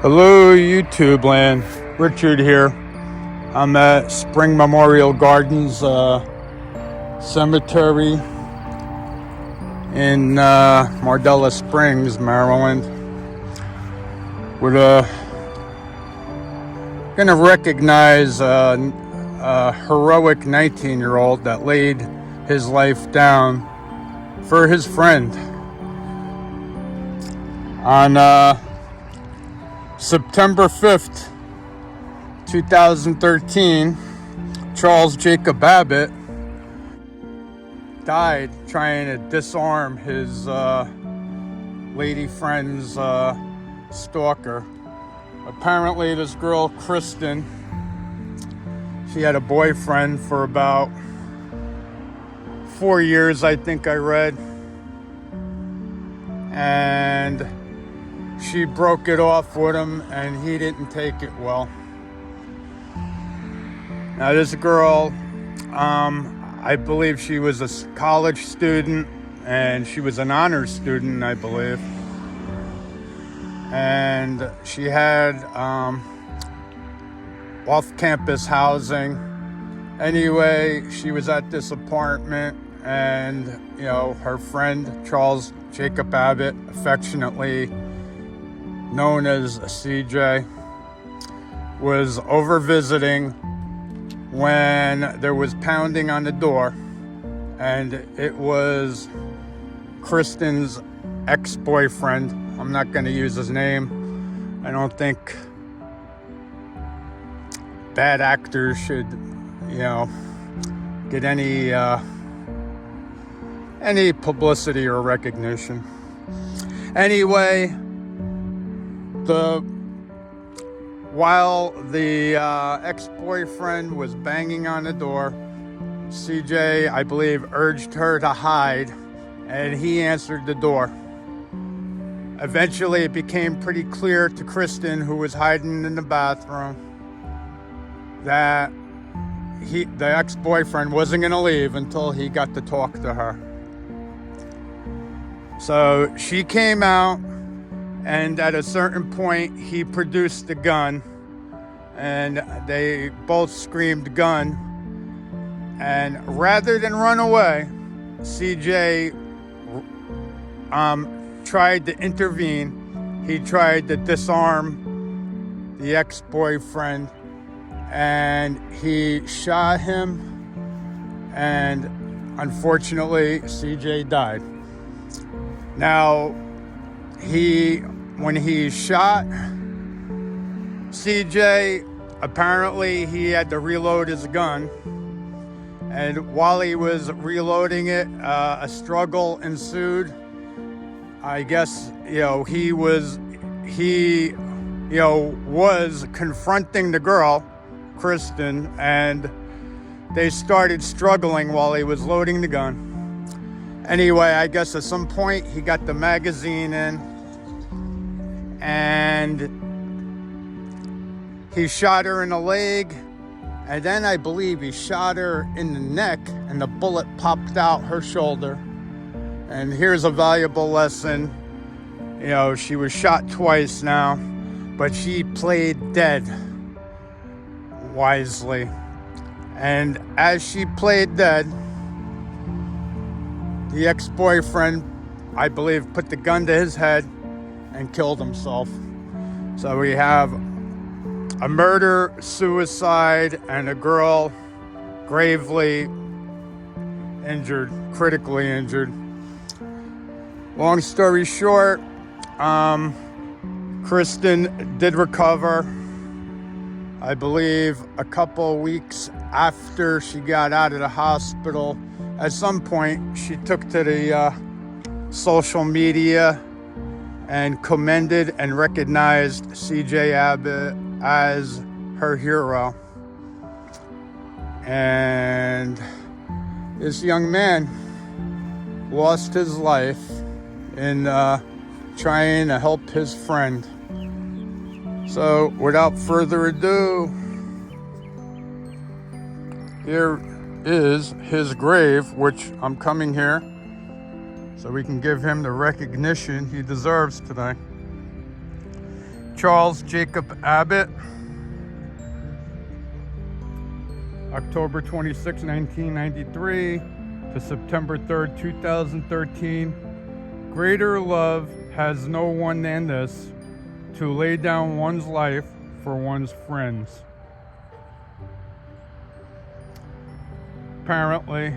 Hello, YouTube land. Richard here. I'm at Spring Memorial Gardens Cemetery in Mardella Springs, Maryland. We're gonna recognize a heroic 19-year-old that laid his life down for his friend. On September 5th, 2013, Charles Jacob Babbitt died trying to disarm his lady friend's stalker. Apparently this girl, Kristen, she had a boyfriend for about 4 years, I think I read. And she broke it off with him and he didn't take it well. Now this girl, I believe she was a college student and she was an honors student, I believe. And she had off-campus housing. Anyway, she was at this apartment and, her friend, Charles Jacob Babbitt, affectionately known as CJ, was over visiting when there was pounding on the door, and it was Kristen's ex-boyfriend. I'm not going to use his name. I don't think bad actors should, get any publicity or recognition. Anyway, while the ex-boyfriend was banging on the door, CJ, I believe, urged her to hide, and he answered the door. Eventually, it became pretty clear to Kristen, who was hiding in the bathroom, that the ex-boyfriend wasn't going to leave until he got to talk to her. So she came out, and at a certain point, he produced the gun, and they both screamed gun. And rather than run away, CJ tried to intervene. He tried to disarm the ex-boyfriend, and he shot him, and unfortunately, CJ died. Now, when he shot CJ, apparently he had to reload his gun. And while he was reloading it, a struggle ensued. I guess, he was confronting the girl, Kristen, and they started struggling while he was loading the gun. Anyway, I guess at some point he got the magazine in and he shot her in the leg, and then I believe he shot her in the neck and the bullet popped out her shoulder. And here's a valuable lesson. She was shot twice now, but she played dead wisely. And as she played dead, the ex-boyfriend, I believe, put the gun to his head and killed himself. So we have a murder, suicide, and a girl gravely injured, critically injured. Long story short, Kristen did recover. I believe a couple weeks after she got out of the hospital. At some point, she took to the social media and commended and recognized CJ Abbott as her hero. And this young man lost his life in trying to help his friend. So without further ado, here is his grave, which I'm coming here so we can give him the recognition he deserves today. Charles Jacob Abbott, October 26, 1993 to September 3rd, 2013. Greater love has no one than this, to lay down one's life for one's friends. Apparently,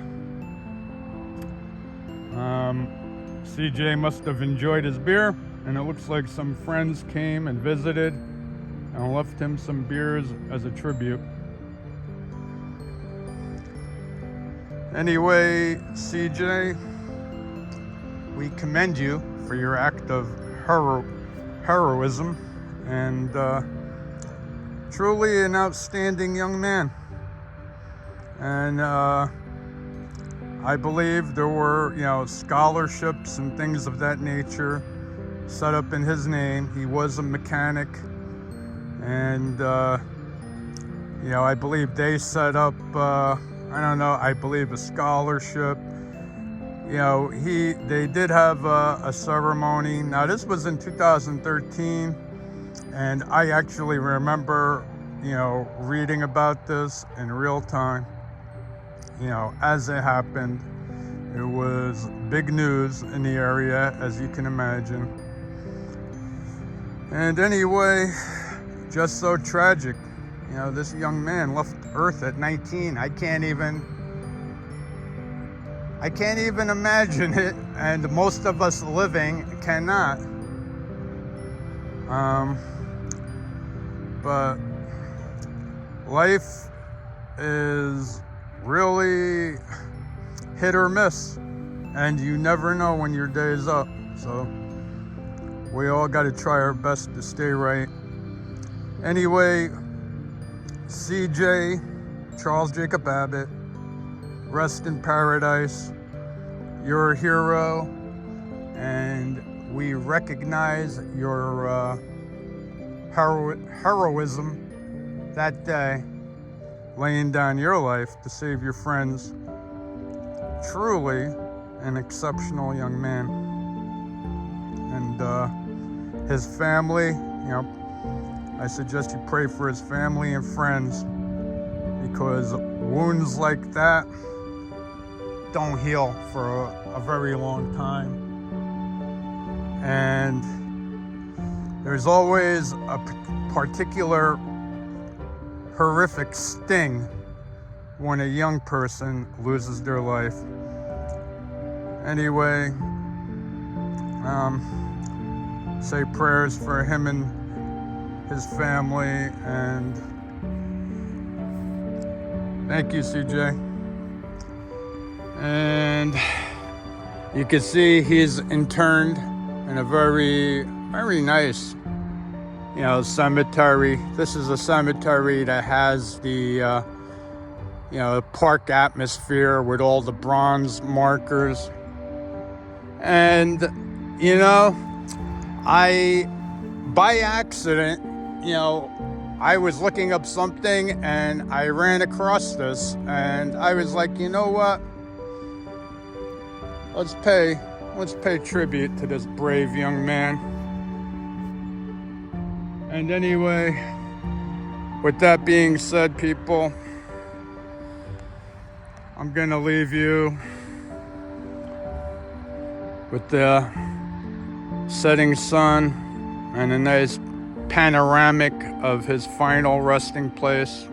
CJ must have enjoyed his beer, and it looks like some friends came and visited and left him some beers as a tribute. Anyway, CJ, we commend you for your act of heroism, and truly an outstanding young man. And I believe there were, scholarships and things of that nature set up in his name. He was a mechanic, and I believe they set up, I believe a scholarship. They did have a ceremony. Now, this was in 2013, and I actually remember, reading about this in real time. As it happened. It was big news in the area, as you can imagine. And anyway, just so tragic. This young man left Earth at 19. I can't even imagine it, and most of us living cannot. But life is really hit or miss, and you never know when your day is up. So we all got to try our best to stay right. Anyway, CJ, Charles Jacob Abbott, rest in paradise. You're a hero, and we recognize your heroism that day, laying down your life to save your friends. Truly an exceptional young man. And his family, I suggest you pray for his family and friends, because wounds like that don't heal for a very long time. And there's always a particular horrific sting when a young person loses their life. Anyway, say prayers for him and his family, and thank you, CJ. And you can see he's interned in a very, very nice, cemetery. This is a cemetery that has the, park atmosphere with all the bronze markers. And, by accident, I was looking up something and I ran across this, and I was like, you know what? Let's pay tribute to this brave young man. And anyway, with that being said, people, I'm gonna leave you with the setting sun and a nice panoramic of his final resting place.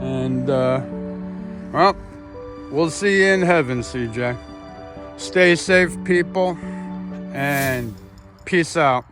And we'll see you in heaven, CJ. Stay safe, people, and peace out.